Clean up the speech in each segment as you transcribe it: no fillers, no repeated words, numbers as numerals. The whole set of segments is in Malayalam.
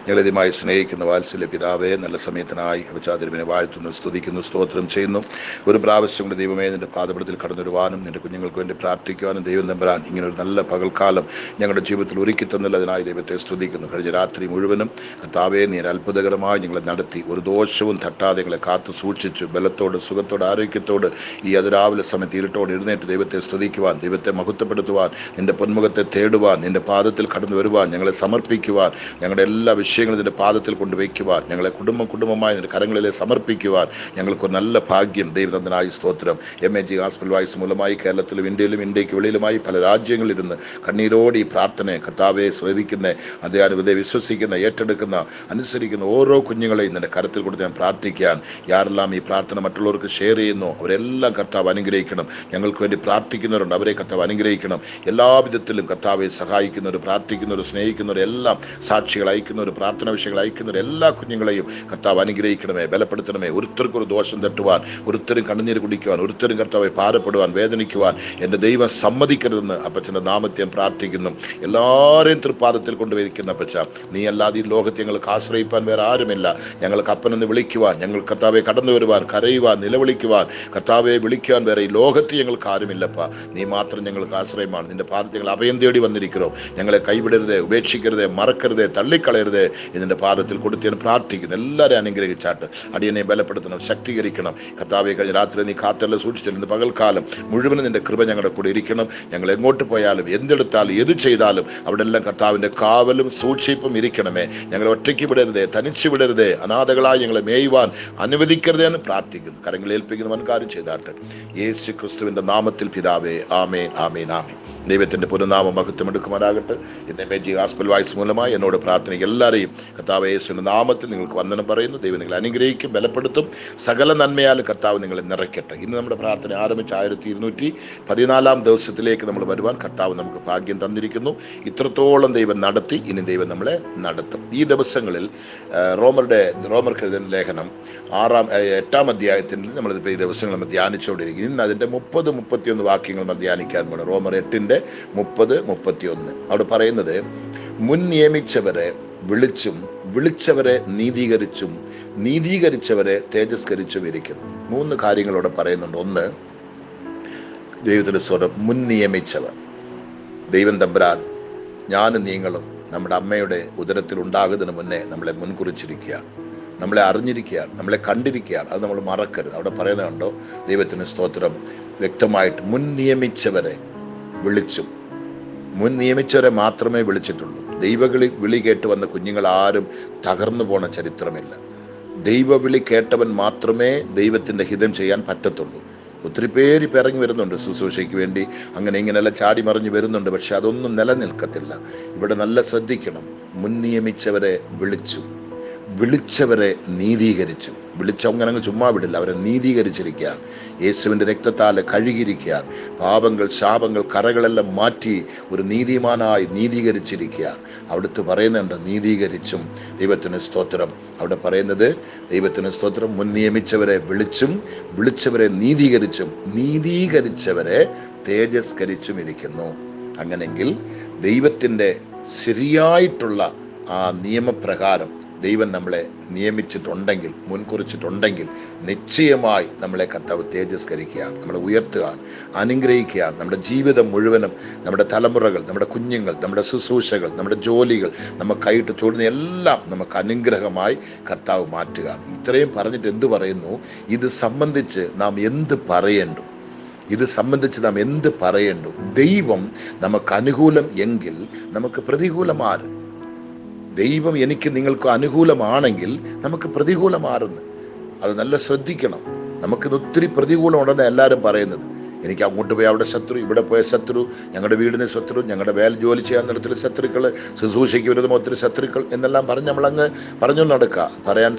ഞങ്ങളിതുമായി സ്നേഹിക്കുന്ന വാത്സല്യ പിതാവേ, നല്ല സമയത്തിനായി അപചാതിരുവിനെ വാഴ്ത്തുന്നു, സ്തുതിക്കുന്നു, സ്തോത്രം ചെയ്യുന്നു. ഒരു പ്രാവശ്യം കൊണ്ട് ദൈവമേ നിൻ്റെ പാദപീഠത്തിൽ കടന്നുവരുവാനും നിൻ്റെ കുഞ്ഞുങ്ങൾക്ക് വേണ്ടി പ്രാർത്ഥിക്കുവാനും ദൈവം തമ്പുരാൻ ഇങ്ങനെ ഒരു നല്ല പകൽക്കാലം ഞങ്ങളുടെ ജീവിതത്തിൽ ഒരുക്കി തന്നതിനായി ദൈവത്തെ സ്തുതിക്കുന്നു. കഴിഞ്ഞ രാത്രി മുഴുവനും കർത്താവേ നീ അത്ഭുതകരമായി ഞങ്ങളെ നടത്തി, ഒരു ദോഷവും തട്ടാതെ ഞങ്ങളെ കാത്തു സൂക്ഷിച്ചു. ബലത്തോട്, സുഖത്തോട്, ആരോഗ്യത്തോട് ഈ അതിരാവിലെ സമയത്ത് ഇരുട്ടോട് എഴുന്നേറ്റ് ദൈവത്തെ സ്തുതിക്കുവാൻ, ദൈവത്തെ മഹത്വപ്പെടുത്തുവാൻ, നിൻ്റെ പൊന്മുഖത്തെ തേടുവാൻ, നിൻ്റെ പാദത്തിൽ കടന്നു വരുവാൻ, ഞങ്ങളെ സമർപ്പിക്കുവാൻ, ഞങ്ങളുടെ എല്ലാ വിഷയങ്ങളും നിൻ്റെ പാദത്തിൽ കൊണ്ടുവയ്ക്കുവാൻ, ഞങ്ങളെ കുടുംബമായി നിൻ്റെ കരങ്ങളിലെ സമർപ്പിക്കുവാൻ ഞങ്ങൾക്ക് നല്ല ഭാഗ്യം ദൈവതനായി സ്തോത്രം. MAG ഗോസ്പൽ വോയിസ് മൂലമായി കേരളത്തിലും ഇന്ത്യയിലും ഇന്ത്യക്ക് വെളിയിലുമായി പല രാജ്യങ്ങളിലിരുന്ന് കണ്ണീരോട് ഈ പ്രാർത്ഥനയെ കർത്താവെ ശ്രവിക്കുന്ന, അദ്ദേഹത്തെ വിശ്വസിക്കുന്ന, ഏറ്റെടുക്കുന്ന, അനുസരിക്കുന്ന ഓരോ കുഞ്ഞുങ്ങളെയും നിൻ്റെ കരത്തിൽ കൊടുത്ത് ഞാൻ പ്രാർത്ഥിക്കാൻ. യാരെല്ലാം ഈ പ്രാർത്ഥന മറ്റുള്ളവർക്ക് ഷെയർ ചെയ്യുന്നു അവരെല്ലാം കർത്താവ് അനുഗ്രഹിക്കണം. ഞങ്ങൾക്ക് വേണ്ടി പ്രാർത്ഥിക്കുന്നവരുണ്ട്, അവരെ കർത്താവ് അനുഗ്രഹിക്കണം. എല്ലാവിധത്തിലും കർത്താവെ സഹായിക്കുന്നവർ, പ്രാർത്ഥിക്കുന്നവർ, സ്നേഹിക്കുന്നവർ, എല്ലാം സാക്ഷികൾ അയക്കുന്നവർ, പ്രാർത്ഥന വിഷയങ്ങൾ അയക്കുന്നവർ എല്ലാ കുഞ്ഞുങ്ങളെയും കർത്താവ് അനുഗ്രഹിക്കണമേ, ബലപ്പെടുത്തണമേ. ഒരുത്തർക്കും ഒരു ദോഷം തട്ടുവാൻ, ഒരുത്തരും കണ്ണുനീര് കുടിക്കുവാൻ, ഒരുത്തരും കർത്താവെ ഭാരപ്പെടുവാൻ, വേദനിക്കുവാൻ എൻ്റെ ദൈവം സമ്മതിക്കരുതെന്ന് അപ്പച്ചൻ്റെ നാമത്തെ പ്രാർത്ഥിക്കുന്നു. എല്ലാവരെയും തൃപ്പാദത്തിൽ കൊണ്ടുവയ്ക്കുന്ന അപ്പച്ച, നീ അല്ലാതെ ഈ ലോകത്തെ ഞങ്ങൾക്ക് ആശ്രയിപ്പാൻ വേറെ ആരുമില്ല. ഞങ്ങൾക്ക് അപ്പനെന്ന് വിളിക്കുവാൻ, ഞങ്ങൾ കർത്താവെ കടന്നു വരുവാൻ, കരയുവാൻ, നിലവിളിക്കുവാൻ, കർത്താവെ വിളിക്കുവാൻ വേറെ ഈ ലോകത്ത് ഞങ്ങൾക്ക് ആരുമില്ലപ്പ. നീ മാത്രം ഞങ്ങൾക്ക് ആശ്രയമാണ്. നിൻ്റെ പാദത്തിൽ ഞങ്ങൾ അഭയം തേടി വന്നിരിக்கிறோം. ഞങ്ങളെ കൈവിടരുതേ, ഉപേക്ഷിക്കരുതേ, മറക്കരുതേ, തള്ളിക്കളയരുതേ. ഇതിൻ്റെ പാദത്തിൽ കൊടുത്ത് ഞാൻ പ്രാർത്ഥിക്കുന്നു. എല്ലാവരെയും അനുഗ്രഹിച്ചാട്ട് അടിയനെ ബലപ്പെടുത്തണം, ശക്തീകരിക്കണം. കർത്താവെ കഴിഞ്ഞ രാത്രി നീ കാത്തെല്ലാം സൂക്ഷിച്ചിരുന്ന പകൽക്കാലം മുഴുവനും നിൻ്റെ കൃപ ഞങ്ങളുടെ കൂടെ ഇരിക്കണം. ഞങ്ങൾ എങ്ങോട്ട് പോയാലും, എന്തെടുത്താലും, എത് ചെയ്താലും അവിടെ എല്ലാം കർത്താവിൻ്റെ കാവലും സൂക്ഷിപ്പും ഇരിക്കണമേ. ഞങ്ങളെ ഒറ്റയ്ക്ക് വിടരുതേ, തനിച്ച് വിടരുതേ, അനാഥകളായി ഞങ്ങളെ മേയുവാൻ അനുവദിക്കരുതേ എന്ന് പ്രാർത്ഥിക്കുന്നു. കരങ്ങളിൽ ഏൽപ്പിക്കുന്നവൻ കാര്യം ചെയ്താട്ട് യേശു ക്രിസ്തുവിൻ്റെ നാമത്തിൽ പിതാവേ, ആമേൻ, ആമേൻ, ആമേൻ. ദൈവത്തിൻ്റെ പുനർനാമം മഹത്വം എടുക്കുമാറാകട്ടെ. ഇന്ന് MAG ഗോസ്പൽ വോയിസ് മൂലമായി എന്നോട് പ്രാർത്ഥനയ്ക്ക് എല്ലാവരെയും കർത്താവ് യേശുവിൻ്റെ നാമത്തിൽ നിങ്ങൾക്ക് വന്ദനം പറയുന്നു. ദൈവം നിങ്ങളെ അനുഗ്രഹിക്കും, ബലപ്പെടുത്തും. സകല നന്മയാലും കർത്താവ് നിങ്ങളെ നിറയ്ക്കട്ടെ. ഇന്ന് നമ്മുടെ പ്രാർത്ഥന ആരംഭിച്ച് 1214 ദിവസത്തിലേക്ക് നമ്മൾ വരുവാൻ കർത്താവ് നമുക്ക് ഭാഗ്യം തന്നിരിക്കുന്നു. ഇത്രത്തോളം ദൈവം നടത്തി, ഇനി ദൈവം നമ്മളെ നടത്തും. ഈ ദിവസങ്ങളിൽ റോമർക്കെഴുതിയ ലേഖനം 8-ാം അധ്യായത്തിൽ നമ്മളിപ്പോൾ ഈ ദിവസങ്ങൾ നമ്മൾ ധ്യാനിച്ചുകൊണ്ടിരിക്കും. ഇന്ന് അതിൻ്റെ 30-31 വാക്യങ്ങൾ നമ്മൾ ധ്യാനിക്കാൻ പോകണം. റോമർ 8-ന്റെ 30-31 അവിടെ പറയുന്നത്, മുൻ നിയമിച്ചവരെ വിളിച്ചും വിളിച്ചവരെ നീതീകരിച്ചും നീതീകരിച്ചവരെ തേജസ്കരിച്ചും ഇരിക്കുന്നു. 3 കാര്യങ്ങളോടെ പറയുന്നുണ്ട്. ഒന്ന്, ദൈവത്തിൻ്റെ സ്വരം മുൻ നിയമിച്ചവർ. ദൈവം തമ്പുരാൻ ഞാനും നീങ്ങളും നമ്മുടെ അമ്മയുടെ ഉദരത്തിൽ ഉണ്ടാകുന്നതിന് മുന്നേ നമ്മളെ മുൻകുറിച്ചിരിക്കുകയാണ്, നമ്മളെ അറിഞ്ഞിരിക്കുകയാണ്, നമ്മളെ കണ്ടിരിക്കുകയാണ്. അത് നമ്മൾ മറക്കരുത്. അവിടെ പറയുന്നുണ്ടോ, ദൈവത്തിന് സ്തോത്രം. വ്യക്തമായിട്ട് മുൻ നിയമിച്ചവരെ വിളിച്ചും, മുൻ നിയമിച്ചവരെ മാത്രമേ വിളിച്ചിട്ടുള്ളൂ. വിളി കേട്ട് വന്ന കുഞ്ഞുങ്ങൾ ആരും തകർന്നു പോണ ചരിത്രമില്ല. ദൈവവിളി കേട്ടവൻ മാത്രമേ ദൈവത്തിൻ്റെ ഹിതം ചെയ്യാൻ പറ്റത്തുള്ളൂ. ഒത്തിരി പേര് ഇപ്പം ഇറങ്ങി വരുന്നുണ്ട് ശുശ്രൂഷയ്ക്ക് വേണ്ടി, അങ്ങനെ ഇങ്ങനെല്ലാം ചാടി മറിഞ്ഞ് വരുന്നുണ്ട്. പക്ഷെ അതൊന്നും നിലനിൽക്കത്തില്ല. ഇവിടെ നല്ല ശ്രദ്ധിക്കണം. മുൻ നിയമിച്ചവരെ വിളിച്ചു, വിളിച്ചവരെ നീതീകരിച്ചു. വിളിച്ചവങ്ങനെ അങ്ങ് ചുമ്മാ വിടില്ല, അവരെ നീതീകരിച്ചിരിക്കുകയാണ്. യേശുവിൻ്റെ രക്തത്താൽ കഴുകിയിരിക്കുകയാണ്. പാപങ്ങൾ, ശാപങ്ങൾ, കറകളെല്ലാം മാറ്റി ഒരു നീതിമാനായി നീതീകരിച്ചിരിക്കുകയാണ്. അവിടുത്തെ പറയുന്നുണ്ട് നീതീകരിച്ചും. ദൈവത്തിന് സ്തോത്രം. അവിടെ പറയുന്നത് ദൈവത്തിന് സ്തോത്രം. മുൻ നിയമിച്ചവരെ വിളിച്ചും വിളിച്ചവരെ നീതീകരിച്ചും നീതീകരിച്ചവരെ തേജസ്കരിച്ചും ഇരിക്കുന്നു. അങ്ങനെങ്കിൽ ദൈവത്തിൻ്റെ ശരിയായിട്ടുള്ള ആ നിയമപ്രകാരം ദൈവം നമ്മളെ നിയമിച്ചിട്ടുണ്ടെങ്കിൽ, മുൻകുറിച്ചിട്ടുണ്ടെങ്കിൽ നിശ്ചയമായി നമ്മളെ കർത്താവ് തേജസ്കരിക്കുകയാണ്, നമ്മളെ ഉയർത്തുകയാണ്, അനുഗ്രഹിക്കുകയാണ്. നമ്മുടെ ജീവിതം മുഴുവനും, നമ്മുടെ തലമുറകൾ, നമ്മുടെ കുഞ്ഞുങ്ങൾ, നമ്മുടെ ശുശ്രൂഷകൾ, നമ്മുടെ ജോലികൾ, നമ്മൾ കൈയിട്ട് തൊടുന്ന എല്ലാം നമുക്ക് അനുഗ്രഹമായി കർത്താവ് മാറ്റുകയാണ്. ഇത്രയും പറഞ്ഞിട്ട് എന്ത് പറയുന്നു? ഇത് സംബന്ധിച്ച് നാം എന്ത് പറയേണ്ടു? ഇത് സംബന്ധിച്ച് നാം എന്ത് പറയേണ്ടു? ദൈവം നമുക്ക് അനുകൂലം എങ്കിൽ നമുക്ക് പ്രതികൂലമാറ്. ദൈവം എനിക്ക് നിങ്ങൾക്ക് അനുകൂലമാണെങ്കിൽ നമുക്ക് പ്രതികൂലമാറുന്നു. അത് നല്ല ശ്രദ്ധിക്കണം. നമുക്കിത് ഒത്തിരി പ്രതികൂലം ഉണ്ടെന്ന് എല്ലാവരും പറയുന്നത്. എനിക്ക് അങ്ങോട്ട് പോയി അവിടെ ശത്രു, ഇവിടെ പോയ ശത്രു, ഞങ്ങളുടെ വീടിന് ശത്രു, ഞങ്ങളുടെ ജോലി ചെയ്യാൻ നടത്തിൽ ശത്രുക്കൾ, ശുശ്രൂഷയ്ക്ക് വരുന്ന ഒത്തിരി ശത്രുക്കൾ എന്നെല്ലാം പറഞ്ഞ് നമ്മളങ്ങ് പറഞ്ഞു നടക്കുക. പറയാൻ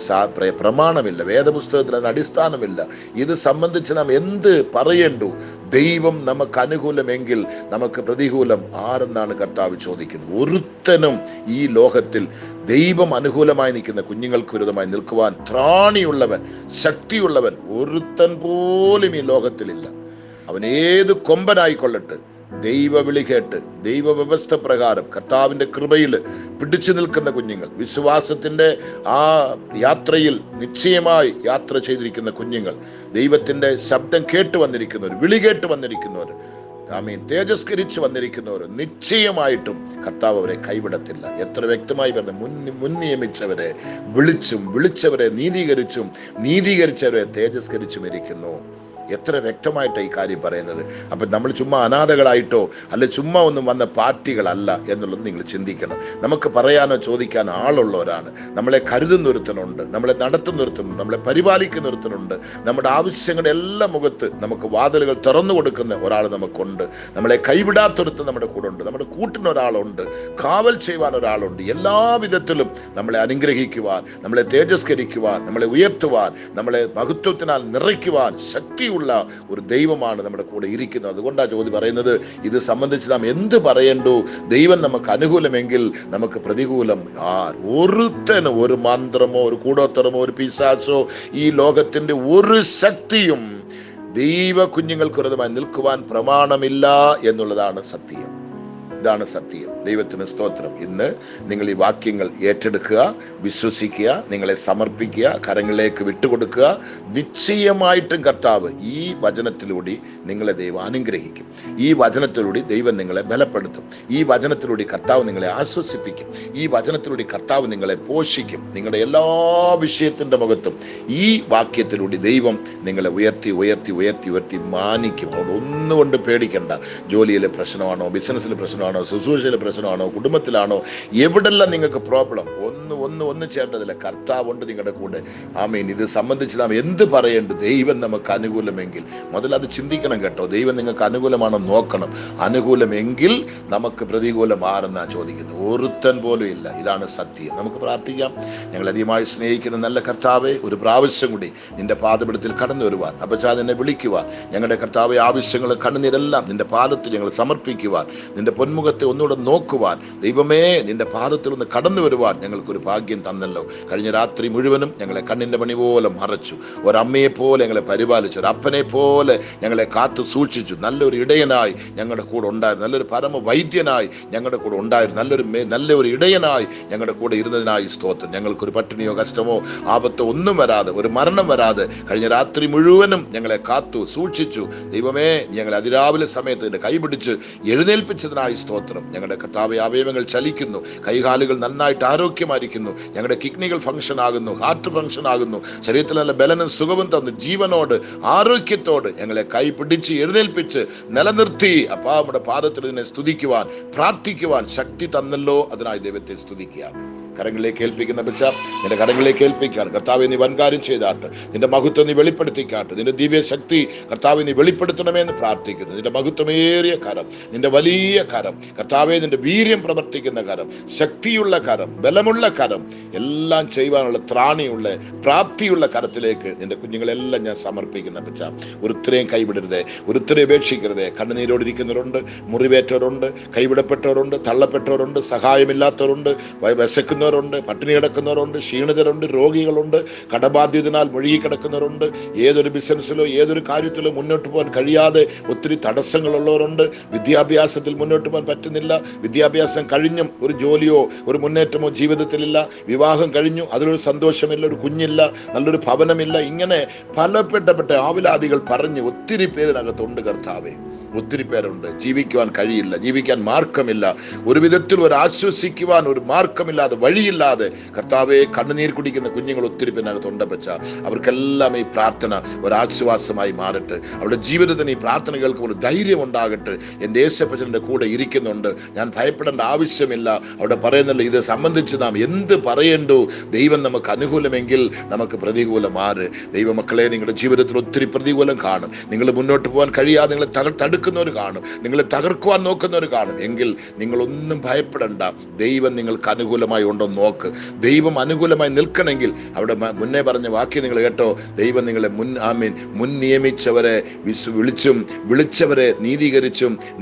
പ്രമാണമില്ല, വേദപുസ്തകത്തിൽ അതിന് അടിസ്ഥാനമില്ല. ഇത് സംബന്ധിച്ച് നാം എന്ത് പറയേണ്ടു? ദൈവം നമുക്ക് അനുകൂലമെങ്കിൽ നമുക്ക് പ്രതികൂലം ആരെന്നാണ് കർത്താവ് ചോദിക്കുന്നത്. ഒരുത്തനും ഈ ലോകത്തിൽ ദൈവം അനുകൂലമായി നിൽക്കുന്ന കുഞ്ഞുങ്ങൾക്ക് വിരുദ്ധമായി നിൽക്കുവാൻ ത്രാണിയുള്ളവൻ, ശക്തിയുള്ളവൻ ഒരുത്തൻ പോലും ഈ ലോകത്തിലില്ല. അവൻ ഏത് കൊമ്പനായിക്കൊള്ളട്ടെ, ദൈവവിളി കേട്ട് ദൈവവ്യവസ്ഥ പ്രകാരം കർത്താവിൻ്റെ കൃപയിൽ പിടിച്ചു നിൽക്കുന്ന കുഞ്ഞുങ്ങൾ, വിശ്വാസത്തിൻ്റെ ആ യാത്രയിൽ നിശ്ചയമായി യാത്ര ചെയ്തിരിക്കുന്ന കുഞ്ഞുങ്ങൾ, ദൈവത്തിൻ്റെ ശബ്ദം കേട്ട് വന്നിരിക്കുന്നവർ, വിളി കേട്ട് വന്നിരിക്കുന്നവർ, ആമീൻ, തേജസ്കരിച്ച് വന്നിരിക്കുന്നവർ, നിശ്ചയമായിട്ടും കർത്താവ് അവരെ കൈവിടത്തില്ല. എത്ര വ്യക്തമായി പറഞ്ഞു, മുൻ നിയമിച്ചവരെ വിളിച്ചവരെ നീതീകരിച്ചും നീതീകരിച്ചവരെ തേജസ്കരിച്ചും ഇരിക്കുന്നു. എത്ര വ്യക്തമായിട്ടാണ് ഈ കാര്യം പറയുന്നത്. അപ്പം നമ്മൾ ചുമ്മാ അനാഥകളായിട്ടോ അല്ലെ ചുമ്മാ ഒന്നും വന്ന പാർട്ടികളല്ല എന്നുള്ളത് നിങ്ങൾ ചിന്തിക്കണം. നമുക്ക് പറയാനോ ചോദിക്കാനോ ആളുള്ളവരാണ്. നമ്മളെ കരുതുന്നൊരുത്തനുണ്ട്, നമ്മളെ നടത്തുന്നൊരുത്തനുണ്ട്, നമ്മളെ പരിപാലിക്കുന്നൊരുത്തനുണ്ട്. നമ്മുടെ ആവശ്യങ്ങളുടെ എല്ലാ മുഖത്ത് നമുക്ക് വാതിലുകൾ തുറന്നു കൊടുക്കുന്ന ഒരാൾ നമുക്കുണ്ട്. നമ്മളെ കൈവിടാത്തൊരുത്തൻ നമ്മുടെ കൂടെ ഉണ്ട്. നമ്മുടെ കൂട്ടിന് ഒരാളുണ്ട്, കാവൽ ചെയ്യുവാൻ ഒരാളുണ്ട്. എല്ലാ വിധത്തിലും നമ്മളെ അനുഗ്രഹിക്കുവാൻ, നമ്മളെ തേജസ്കരിക്കുവാൻ, നമ്മളെ ഉയർത്തുവാൻ, നമ്മളെ മഹത്വത്തിനാൽ നിറയ്ക്കുവാൻ ശക്തി ഒരു ദൈവമാണ് നമ്മുടെ കൂടെ ഇരിക്കുന്നത്. അതുകൊണ്ടാണ് ജ്യോതി പറയുന്നത്, ഇത് സംബന്ധിച്ച് നാം എന്ത് പറയണ്ടു? ദൈവം നമുക്ക് അനുകൂലമെങ്കിൽ നമുക്ക് പ്രതികൂലം ഒരുത്തന്, ഒരു മന്ത്രമോ ഒരു കൂടോത്തരമോ ഒരു പിശാചോ ഈ ലോകത്തിന്റെ ഒരു ശക്തിയും ദൈവ കുഞ്ഞുങ്ങൾക്ക് വിരോധമായി നിൽക്കുവാൻ പ്രമാണമില്ല എന്നുള്ളതാണ് സത്യം. ഇതാണ് സത്യം. ദൈവത്തിന് സ്തോത്രം. ഇന്ന് നിങ്ങൾ ഈ വാക്യങ്ങൾ ഏറ്റെടുക്കുക, വിശ്വസിക്കുക, നിങ്ങളെ സമർപ്പിക്കുക, കരങ്ങളിലേക്ക് വിട്ടുകൊടുക്കുക. നിശ്ചയമായിട്ടും കർത്താവ് ഈ വചനത്തിലൂടെ നിങ്ങളെ ദൈവം അനുഗ്രഹിക്കും. ഈ വചനത്തിലൂടെ ദൈവം നിങ്ങളെ ബലപ്പെടുത്തും. ഈ വചനത്തിലൂടെ കർത്താവ് നിങ്ങളെ ആശ്വസിപ്പിക്കും. ഈ വചനത്തിലൂടെ കർത്താവ് നിങ്ങളെ പോഷിക്കും. നിങ്ങളുടെ എല്ലാ വിഷയത്തിൻ്റെ മുഖത്തും ഈ വാക്യത്തിലൂടെ ദൈവം നിങ്ങളെ ഉയർത്തി ഉയർത്തി ഉയർത്തി ഉയർത്തി മാനിക്കും. അതുകൊണ്ട് ഒന്നുകൊണ്ട് പേടിക്കണ്ട. ജോലിയിലെ പ്രശ്നമാണോ, ബിസിനസ്സിലെ പ്രശ്നമാണോ, ശുശ്രൂഷയിലെ പ്രശ്നമാണോ, കുടുംബത്തിലാണോ, എവിടെല്ലാം നിങ്ങൾക്ക് പ്രോബ്ലം, ഒന്നും ചെയ്യേണ്ടതില്ല. കർത്താവുണ്ട് നിങ്ങളുടെ കൂടെ. ആമീൻ. ഇത് സംബന്ധിച്ച് നാം എന്ത് പറയേണ്ടു? ദൈവം നമുക്ക് അനുകൂലമെങ്കിൽ, മുതൽ അത് ചിന്തിക്കണം കേട്ടോ. ദൈവം നിങ്ങൾക്ക് അനുകൂലമാണോ നോക്കണം. അനുകൂലമെങ്കിൽ നമുക്ക് പ്രതികൂലം ആരെന്നാണ് ചോദിക്കുന്നത്. ഒരുത്തൻ പോലും ഇല്ല. ഇതാണ് സത്യം. നമുക്ക് പ്രാർത്ഥിക്കാം. ഞങ്ങൾ അധികമായി സ്നേഹിക്കുന്ന നല്ല കർത്താവെ, ഒരു പ്രാവശ്യം കൂടി നിന്റെ പാദപീഠത്തിൽ കടന്നു വരുവാൻ, അപ്പച്ചാ നിന്നെ വിളിക്കുവാൻ, ഞങ്ങളുടെ കർത്താവെ ആവശ്യങ്ങൾ കണ്ണുനീരെല്ലാം നിന്റെ പാദത്തിൽ ഞങ്ങൾ സമർപ്പിക്കുവാൻ, നിന്റെ പൊന്മുഖത്തെ ഒന്നുകൂടെ നോക്കുവാൻ, ദൈവമേ നിന്റെ പാദത്തിൽ ഒന്ന് കടന്നു വരുവാൻ ഞങ്ങൾക്കൊരു ഭാഗ്യം തന്നല്ലോ. കഴിഞ്ഞ രാത്രി മുഴുവനും ഞങ്ങളെ കണ്ണിൻ്റെ മണി പോലെ മറച്ചു. ഒരമ്മയെ പോലെ ഞങ്ങളെ പരിപാലിച്ചു. ഒരു അപ്പനെ പോലെ ഞങ്ങളെ കാത്തു സൂക്ഷിച്ചു. നല്ലൊരു ഇടയനായി ഞങ്ങളുടെ കൂടെ ഉണ്ടായിരുന്നു. നല്ലൊരു പരമവൈദ്യനായി ഞങ്ങളുടെ കൂടെ ഉണ്ടായിരുന്നു. നല്ലൊരു ഇടയനായി ഞങ്ങളുടെ കൂടെ ഇരുന്നതിനായി സ്തോത്രം. ഞങ്ങൾക്കൊരു പട്ടിണിയോ കഷ്ടമോ ആപത്തോ ഒന്നും വരാതെ, ഒരു മരണം വരാതെ കഴിഞ്ഞ രാത്രി മുഴുവനും ഞങ്ങളെ കാത്തു സൂക്ഷിച്ചു. ദൈവമേ, ഞങ്ങളെ അതിരാവിലെ സമയത്ത് നിന്റെ കൈപിടിച്ച് എഴുന്നേൽപ്പിച്ചതിനായി സ്തോത്രം. ഞങ്ങളുടെ കർത്താവേ, അവയവങ്ങൾ ചലിക്കുന്നു, കൈകാലുകൾ നന്നായിട്ട് ആരോഗ്യമായിരിക്കുന്നു, ഞങ്ങളുടെ കിഡ്നികൾ ഫംഗ്ഷൻ ആകുന്നു, ഹാർട്ട് ഫംഗ്ഷൻ ആകുന്നു, ശരീരത്തിൽ നല്ല ബലനും സുഖവും തന്നു ജീവനോട് ആരോഗ്യത്തോട് ഞങ്ങളെ കൈ പിടിച്ച് എഴുന്നേൽപ്പിച്ച് നിലനിർത്തി അപ്പാ നമ്മുടെ പാദത്തിൽ ഇതിനെ സ്തുതിക്കുവാൻ പ്രാർത്ഥിക്കുവാൻ ശക്തി തന്നല്ലോ. അതിനായി ദൈവത്തെ സ്തുതിക്കുകയാണ്. കരങ്ങളിലേക്ക് ഏൽപ്പിക്കുന്ന പിച്ച നിന്റെ കരങ്ങളിലേക്ക് ഏൽപ്പിക്കുകയാണ്. കർത്താവെ, നീ വൻകാര്യം ചെയ്താട്ട്, നിന്റെ മഹത്വം നീ വെളിപ്പെടുത്തിക്കാട്ട്, നിന്റെ ദിവ്യ ശക്തി കർത്താവെ നീ വെളിപ്പെടുത്തണമേ എന്ന് പ്രാർത്ഥിക്കുന്നു. നിന്റെ മഹത്വമേറിയ കരം, നിന്റെ വലിയ കരം കർത്താവെ, നിന്റെ വീര്യം പ്രവർത്തിക്കുന്ന കരം, ശക്തിയുള്ള കരം, ബലമുള്ള കരം, എല്ലാം ചെയ്യുവാനുള്ള ത്രാണിയുള്ള പ്രാപ്തിയുള്ള കരത്തിലേക്ക് നിന്റെ കുഞ്ഞുങ്ങളെല്ലാം ഞാൻ സമർപ്പിക്കുന്ന പിച്ച. ഒരുത്തരെയും കൈവിടരുതേ, ഒരുത്തരെ ഉപേക്ഷിക്കരുതേ. കണ്ണുനീരോടിരിക്കുന്നവരുണ്ട്, മുറിവേറ്റവരുണ്ട്, കൈവിടപ്പെട്ടവരുണ്ട്, തള്ളപ്പെട്ടവരുണ്ട്, സഹായമില്ലാത്തവരുണ്ട്, വിശക്കുന്ന ണ്ട്, പട്ടിണി കിടക്കുന്നവരുണ്ട്, ക്ഷീണിതരുണ്ട്, രോഗികളുണ്ട്, കടബാധ്യതനാൽ മുഴുകിക്കിടക്കുന്നവരുണ്ട്, ഏതൊരു ബിസിനസ്സിലോ ഏതൊരു കാര്യത്തിലോ മുന്നോട്ട് പോകാൻ കഴിയാതെ ഒത്തിരി തടസ്സങ്ങളുള്ളവരുണ്ട്, വിദ്യാഭ്യാസത്തിൽ മുന്നോട്ട് പോകാൻ പറ്റുന്നില്ല, വിദ്യാഭ്യാസം കഴിഞ്ഞും ഒരു ജോലിയോ ഒരു മുന്നേറ്റമോ ജീവിതത്തിലില്ല, വിവാഹം കഴിഞ്ഞു അതിലൊരു സന്തോഷമില്ല, ഒരു കുഞ്ഞില്ല, നല്ലൊരു ഭവനമില്ല, ഇങ്ങനെ പലപ്പെട്ട ആവിലാദികൾ പറഞ്ഞ് ഒത്തിരി പേരിനകത്തുണ്ട് കർത്താവേ. ഒത്തിരി പേരുണ്ട്. ജീവിക്കുവാൻ കഴിയില്ല, ജീവിക്കാൻ മാർഗമില്ല, ഒരു വിധത്തിൽ ഒരു ആശ്വസിക്കുവാൻ ഒരു മാർഗമില്ലാതെ, വഴിയില്ലാതെ കർത്താവെ കണ്ണുനീർ കുടിക്കുന്ന കുഞ്ഞുങ്ങൾ ഒത്തിരി പേരിനകത്തുണ്ട്. പച്ച അവർക്കെല്ലാം ഈ പ്രാർത്ഥന ഒരാശ്വാസമായി മാറട്ടെ. അവരുടെ ജീവിതത്തിന് ഈ പ്രാർത്ഥനകൾക്ക് ഒരു ധൈര്യം ഉണ്ടാകട്ടെ. എൻ്റെ യേശപ്പച്ചൻ്റെ കൂടെ ഇരിക്കുന്നുണ്ട്, ഞാൻ ഭയപ്പെടേണ്ട ആവശ്യമില്ല. അവിടെ പറയുന്നില്ല, ഇത് സംബന്ധിച്ച് നാം എന്ത് പറയേണ്ടു? ദൈവം നമുക്ക് അനുകൂലമെങ്കിൽ നമുക്ക് പ്രതികൂലം ആര്? ദൈവമക്കളെ, നിങ്ങളുടെ ജീവിതത്തിൽ ഒത്തിരി പ്രതികൂലം കാണും. നിങ്ങൾ മുന്നോട്ട് പോകാൻ കഴിയാതെ നിങ്ങളെ തടുക്കുന്നവർ കാണും, നിങ്ങളെ തകർക്കുവാൻ നോക്കുന്നവർ കാണും. എങ്കിൽ നിങ്ങളൊന്നും ഭയപ്പെടണ്ട. ദൈവം നിങ്ങൾക്ക് അനുകൂലമായി ഉണ്ടോ നോക്ക്. ദൈവം അനുകൂലമായി നിൽക്കണമെങ്കിൽ അവിടെ മുന്നേ പറഞ്ഞ വാക്യം നിങ്ങൾ കേട്ടോ. ദൈവം നിങ്ങളെ മുൻ നിയമിച്ചവരെ വിളിച്ചവരെ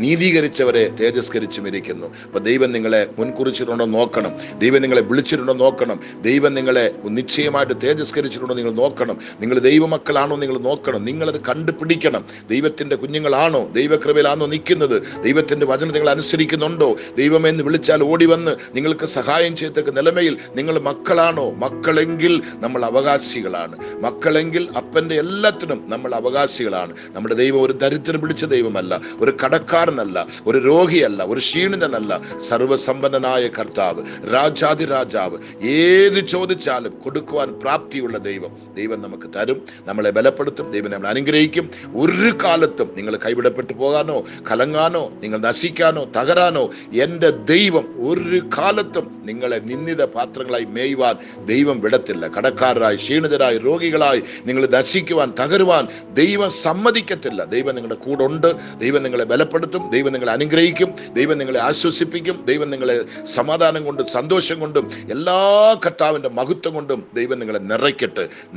നീതീകരിച്ചവരെ തേജസ്കരിച്ചും ഇരിക്കുന്നു. അപ്പൊ ദൈവം നിങ്ങളെ മുൻകുറിച്ചിട്ടുണ്ടോ നോക്കണം. ദൈവം നിങ്ങളെ വിളിച്ചിട്ടുണ്ടോ നോക്കണം. ദൈവം നിങ്ങളെ നിശ്ചയമായിട്ട് തേജസ്കരിച്ചിട്ടുണ്ടോ നിങ്ങൾ നോക്കണം. നിങ്ങൾ ദൈവമക്കളാണോ നിങ്ങൾ നോക്കണം. നിങ്ങളത് കണ്ടുപിടിക്കണം. ദൈവത്തിന്റെ കുഞ്ഞുങ്ങളാണോ, ദൈവ ദൈവകൃപയിലാണോ നിൽക്കുന്നത്? ദൈവത്തിന്റെ വചനം നിങ്ങൾ അനുസരിക്കുന്നുണ്ടോ? ദൈവമെന്ന് വിളിച്ചാൽ ഓടി വന്ന് നിങ്ങൾക്ക് സഹായം ചെയ്തക്ക നിലമയിൽ നിങ്ങൾ മക്കളാണോ? മക്കളെങ്കിൽ നമ്മൾ അവകാശികളാണ്. മക്കളെങ്കിൽ അപ്പന്റെ എല്ലാത്തിനും നമ്മൾ അവകാശികളാണ്. നമ്മുടെ ദൈവം ഒരു ദരിദ്രം പിടിച്ച ദൈവമല്ല, ഒരു കടക്കാരനല്ല, ഒരു രോഗിയല്ല, ഒരു ക്ഷീണിതനല്ല. സർവസമ്പന്നനായ കർത്താവ്, രാജാതി രാജാവ്, ഏത് ചോദിച്ചാലും കൊടുക്കുവാൻ പ്രാപ്തിയുള്ള ദൈവം. ദൈവം നമുക്ക് തരും, നമ്മളെ ബലപ്പെടുത്തും, ദൈവം നമ്മളെ അനുഗ്രഹിക്കും. ഒരു കാലത്തും നിങ്ങൾ കൈവിടപ്പെട്ടു പോകാനോ കലങ്ങാനോ നിങ്ങൾ നശിക്കാനോ തകരാനോ എൻ്റെ ദൈവം ഒരു കാലത്തും നിങ്ങളെ നിന്ദിത പാത്രങ്ങളായി മേയുവാൻ ദൈവം വിടത്തില്ല. കടക്കാരായി, ക്ഷീണിതരായി, രോഗികളായി നിങ്ങൾ നശിക്കുവാൻ, തകരുവാൻ ദൈവം സമ്മതിക്കത്തില്ല. ദൈവം നിങ്ങളുടെ കൂടെ ഉണ്ട്. ദൈവം നിങ്ങളെ ബലപ്പെടുത്തും, ദൈവം നിങ്ങളെ അനുഗ്രഹിക്കും, ദൈവം നിങ്ങളെ ആശ്വസിപ്പിക്കും, ദൈവം നിങ്ങളെ സമാധാനം കൊണ്ടും സന്തോഷം കൊണ്ടും എല്ലാ കർത്താവിൻ്റെ മഹത്വം കൊണ്ടും ദൈവം നിങ്ങളെ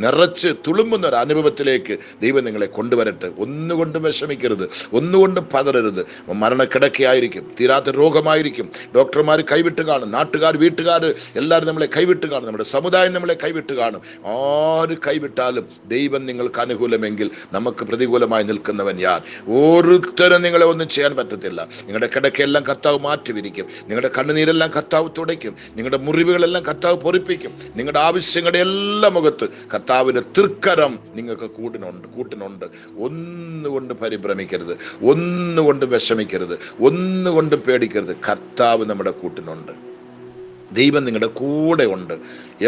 നിറച്ച് തുളുമ്പുന്ന ഒരു അനുഭവത്തിലേക്ക് ദൈവം നിങ്ങളെ കൊണ്ടുവരട്ടെ. ഒന്നുകൊണ്ടും വിഷമിക്കരുത്, ഒന്നുകൊണ്ടും പതറരുത്. മരണക്കിടക്കയായിരിക്കും, തീരാത്ത രോഗമായിരിക്കും, ഡോക്ടർമാർ കൈവിട്ട് കാണും, നാട്ടുകാർ, വീട്ടുകാർ എല്ലാവരും നമ്മളെ കൈവിട്ട് കാണും, നമ്മുടെ സമുദായം നമ്മളെ കൈവിട്ട് കാണും. ആര് കൈവിട്ടാലും ദൈവം നിങ്ങൾക്ക് അനുകൂലമെങ്കിൽ നമുക്ക് പ്രതികൂലമായി നിൽക്കുന്നവൻ ഞാൻ. ഓരോരുത്തരും നിങ്ങളെ ഒന്നും ചെയ്യാൻ പറ്റത്തില്ല. നിങ്ങളുടെ കിടക്കയെല്ലാം കർത്താവ് മാറ്റിവിരിക്കും, നിങ്ങളുടെ കണ്ണുനീരെല്ലാം കർത്താവ് തുടയ്ക്കും, നിങ്ങളുടെ മുറിവുകളെല്ലാം കർത്താവ് പൊറിപ്പിക്കും. നിങ്ങളുടെ ആവശ്യങ്ങളുടെ എല്ലാ മുഖത്ത് കർത്താവിന്റെ തൃക്കരം നിങ്ങൾക്ക് കൂട്ടിനുണ്ട്. ഒന്നുകൊണ്ട് പരിഭ്രമിക്കരുത്, ഒന്നുകൊണ്ട് വിഷമിക്കരുത്, ഒന്നുകൊണ്ട് പേടിക്കരുത്. കർത്താവ് നമ്മുടെ കൂട്ടിനുണ്ട്. ദൈവം നിങ്ങളുടെ കൂടെ ഉണ്ട്.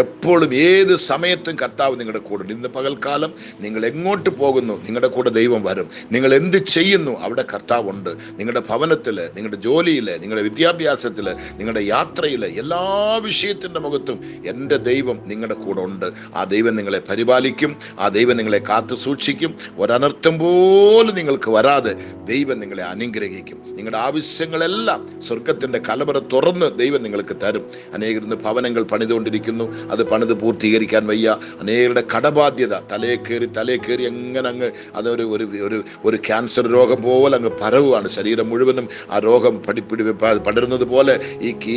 എപ്പോഴും ഏത് സമയത്തും കർത്താവ് നിങ്ങളുടെ കൂടെ ഉണ്ട്. ഇന്ന് പകൽക്കാലം നിങ്ങൾ എങ്ങോട്ട് പോകുന്നു, നിങ്ങളുടെ കൂടെ ദൈവം വരും. നിങ്ങൾ എന്ത് ചെയ്യുന്നു, അവിടെ കർത്താവ് ഉണ്ട്. നിങ്ങളുടെ ഭവനത്തിൽ, നിങ്ങളുടെ ജോലിയിൽ, നിങ്ങളുടെ വിദ്യാഭ്യാസത്തിൽ, നിങ്ങളുടെ യാത്രയിൽ, എല്ലാ വിഷയത്തിൻ്റെ മുഖത്തും എൻ്റെ ദൈവം നിങ്ങളുടെ കൂടെ ഉണ്ട്. ആ ദൈവം നിങ്ങളെ പരിപാലിക്കും, ആ ദൈവം നിങ്ങളെ കാത്തു സൂക്ഷിക്കും. ഒരനർത്ഥം പോലും നിങ്ങൾക്ക് വരാതെ ദൈവം നിങ്ങളെ അനുഗ്രഹിക്കും. നിങ്ങളുടെ ആവശ്യങ്ങളെല്ലാം സ്വർഗത്തിൻ്റെ കലവറ തുറന്ന് ദൈവം നിങ്ങൾക്ക് തരും. അനേകരുന്ന് ഭവനങ്ങൾ പണിതുകൊണ്ടിരിക്കുന്നു, അത് പണിത് പൂർത്തീകരിക്കാൻ വയ്യ. അനേകരുടെ കടബാധ്യത തലേ കയറി എങ്ങനെ അങ്ങ് അതൊരു ഒരു ക്യാൻസർ രോഗം പോലെ അങ്ങ് പരവുകയാണ്. ശരീരം മുഴുവനും ആ രോഗം പടരുന്നത് പോലെ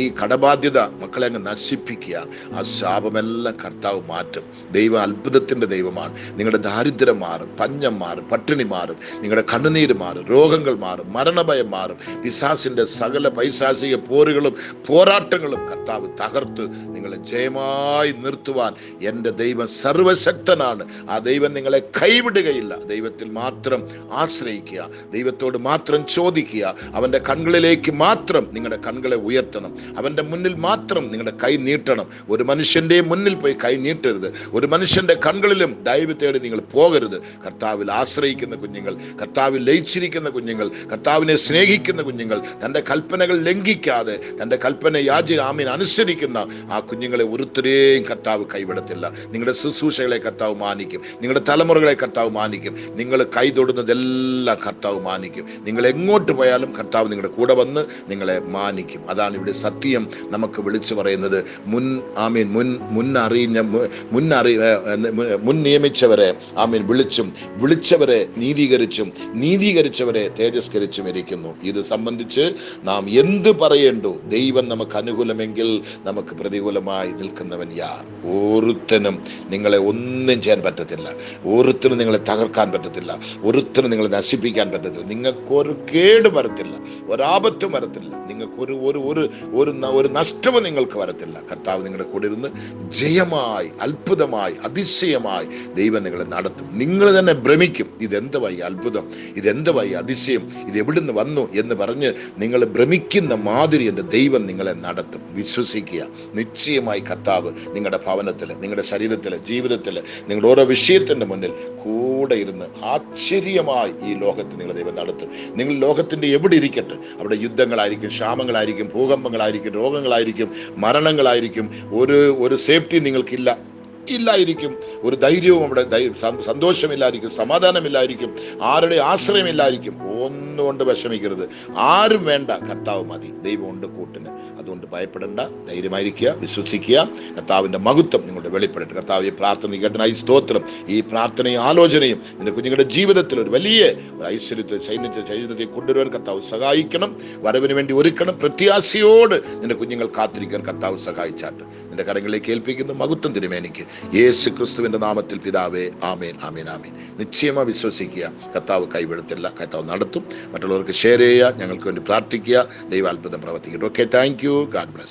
ഈ കടബാധ്യത മക്കളെ അങ്ങ് നശിപ്പിക്കുകയാണ്. ആ ശാപമെല്ലാം കർത്താവ് മാറ്റും. ദൈവം അത്ഭുതത്തിൻ്റെ ദൈവമാണ്. നിങ്ങളുടെ ദാരിദ്ര്യം മാറും, പഞ്ഞം മാറും, പട്ടിണി മാറും, നിങ്ങളുടെ കണ്ണുനീര് മാറും, രോഗങ്ങൾ മാറും, മരണഭയം മാറും. പിശാചിന്റെ സകല പൈശാചിക പോരുകളും പോരാട്ടങ്ങളും കർത്താവ് തകർത്ത് നിങ്ങളെ ജയമായി നിർത്തുവാൻ എൻ്റെ ദൈവം സർവശക്തനാണ്. ആ ദൈവം നിങ്ങളെ കൈവിടുകയില്ല. ദൈവത്തിൽ മാത്രം ആശ്രയിക്കുക, ദൈവത്തോട് മാത്രം ചോദിക്കുക. അവൻ്റെ കണ്ണുകളിലേക്ക് മാത്രം നിങ്ങളുടെ കണ്ണുകളെ ഉയർത്തണം. അവൻ്റെ മുന്നിൽ മാത്രം നിങ്ങളുടെ കൈ നീട്ടണം. ഒരു മനുഷ്യൻ്റെ മുന്നിൽ പോയി കൈ നീട്ടരുത്. ഒരു മനുഷ്യൻ്റെ കണ്ണുകളിലും ദയവ് തേടി നിങ്ങൾ പോകരുത്. കർത്താവിൽ ആശ്രയിക്കുന്ന കുഞ്ഞുങ്ങൾ, കർത്താവിൽ ലയിച്ചിരിക്കുന്ന കുഞ്ഞുങ്ങൾ, കർത്താവിനെ സ്നേഹിക്കുന്ന കുഞ്ഞുങ്ങൾ, തൻ്റെ കൽപ്പനകൾ ലംഘിക്കാതെ തൻ്റെ കൽപ്പന ആമീൻ അനുസരിക്കുന്ന ആ കുഞ്ഞുങ്ങളെ ഒരുത്തരെയും കർത്താവ് കൈവിടത്തില്ല. നിങ്ങളുടെ ശുശ്രൂഷകളെ കർത്താവ് മാനിക്കും, നിങ്ങളുടെ തലമുറകളെ കർത്താവ് മാനിക്കും. നിങ്ങൾ കൈ തൊടുന്നതെല്ലാം കർത്താവ് മാനിക്കും. നിങ്ങൾ എങ്ങോട്ട് പോയാലും കർത്താവ് നിങ്ങളുടെ കൂടെ വന്ന് നിങ്ങളെ മാനിക്കും. അതാണ് ഇവിടെ സത്യം നമുക്ക് വിളിച്ചു പറയുന്നത്. മുൻ നിയമിച്ചവരെ ആമീൻ വിളിച്ചവരെ നീതീകരിച്ചവരെ തേജസ്കരിച്ചും ഇരിക്കുന്നു. ഇത് സംബന്ധിച്ച് നാം എന്ത് പറയേണ്ടു? ദൈവം നമുക്ക് അനുകൂലമെങ്കിൽ നമുക്ക് പ്രതികൂലമായി നിൽക്കുന്നവൻ യാർ? ഒരുത്തനും നിങ്ങളെ ഒന്നും ചെയ്യാൻ പറ്റത്തില്ല, ഒരുത്തനും നിങ്ങളെ തകർക്കാൻ പറ്റത്തില്ല, ഒരുത്തനും നിങ്ങളെ നശിപ്പിക്കാൻ പറ്റത്തില്ല. നിങ്ങൾക്കൊരു കേട് വരത്തില്ല, ഒരാപത്തും വരത്തില്ല, നിങ്ങൾക്കൊരു ഒരു നഷ്ടവും നിങ്ങൾക്ക് വരത്തില്ല. കർത്താവ് നിങ്ങളുടെ കൂടെ ഇരുന്ന് ജയമായി, അത്ഭുതമായി, അതിശയമായി ദൈവം നിങ്ങളെ നടത്തും. നിങ്ങൾ തന്നെ ഭ്രമിക്കും, ഇതെന്തുവായി അത്ഭുതം, ഇതെന്തുവായി അതിശയം, ഇത് എവിടുന്ന് വന്നു എന്ന് പറഞ്ഞ് നിങ്ങൾ ഭ്രമിക്കുന്ന മാതിരി എൻ്റെ ദൈവം നിങ്ങളെ നടത്തും. വിശ്വസിക്കുക, നിശ്ചയമായി കർത്താവ് നിങ്ങളുടെ ഭവനത്തിൽ, നിങ്ങളുടെ ശരീരത്തിൽ, ജീവിതത്തിൽ, നിങ്ങളുടെ ഓരോ വിഷയത്തിൻ്റെ മുന്നിൽ കൂടെ ഇരുന്ന് ആശ്ചര്യമായി ഈ ലോകത്ത് നിങ്ങളെ ദൈവം നടത്തും. നിങ്ങൾ ലോകത്തിൻ്റെ എവിടെ ഇരിക്കട്ടെ, അവിടെ യുദ്ധങ്ങളായിരിക്കും, ക്ഷാമങ്ങളായിരിക്കും, ഭൂകമ്പങ്ങളായിരിക്കും, രോഗങ്ങളായിരിക്കും, മരണങ്ങളായിരിക്കും, ഒരു സേഫ്റ്റി ഇല്ലായിരിക്കും, ഒരു ധൈര്യവും അവിടെ സന്തോഷമില്ലായിരിക്കും, സമാധാനമില്ലായിരിക്കും, ആരുടെ ആശ്രയമില്ലായിരിക്കും. ഒന്നുകൊണ്ട് വിഷമിക്കരുത്, ആരും വേണ്ട, കർത്താവ് മതി, ദൈവമുണ്ട് കൂട്ടിന്. അതുകൊണ്ട് ഭയപ്പെടേണ്ട, ധൈര്യമായിരിക്കുക, വിശ്വസിക്കുക. കർത്താവിൻ്റെ മഹത്വം നിങ്ങളുടെ വെളിപ്പെടട്ടെ. കർത്താവ് ഈ പ്രാർത്ഥന കേട്ടനായി സ്തോത്രം. ഈ പ്രാർത്ഥനയും ആലോചനയും നിന്റെ കുഞ്ഞുങ്ങളുടെ ജീവിതത്തിൽ ഒരു വലിയ ഒരു ഐശ്വര്യത്തെ ചൈതന്യത്തെ കൊണ്ടുവരുവാൻ കർത്താവ് സഹായിക്കണം. വരവിന് വേണ്ടി ഒരുക്കണം. പ്രത്യാശയോട് നിന്റെ കുഞ്ഞുങ്ങൾ കാത്തിരിക്കാൻ കർത്താവ് സഹായിച്ചാട്ട്. നിന്റെ കരങ്ങളിലേക്ക് ഏൽപ്പിക്കുന്നു. മഹത്വം തിരുമേനിക്ക് യേശു ക്രിസ്തുവിൻ്റെ നാമത്തിൽ പിതാവേ, ആമേൻ, ആമേൻ, ആമേൻ. നിശ്ചയമായി വിശ്വസിക്കുക, കർത്താവ് കൈവിടത്തില്ല, കർത്താവ് നടത്തും. മറ്റുള്ളവർക്ക് ഷെയർ ചെയ്യുക, ഞങ്ങൾക്ക് വേണ്ടി പ്രാർത്ഥിക്കുക. ദൈവ അത്ഭുതം പ്രവർത്തിക്കട്ടെ. Okay, thank you. God bless.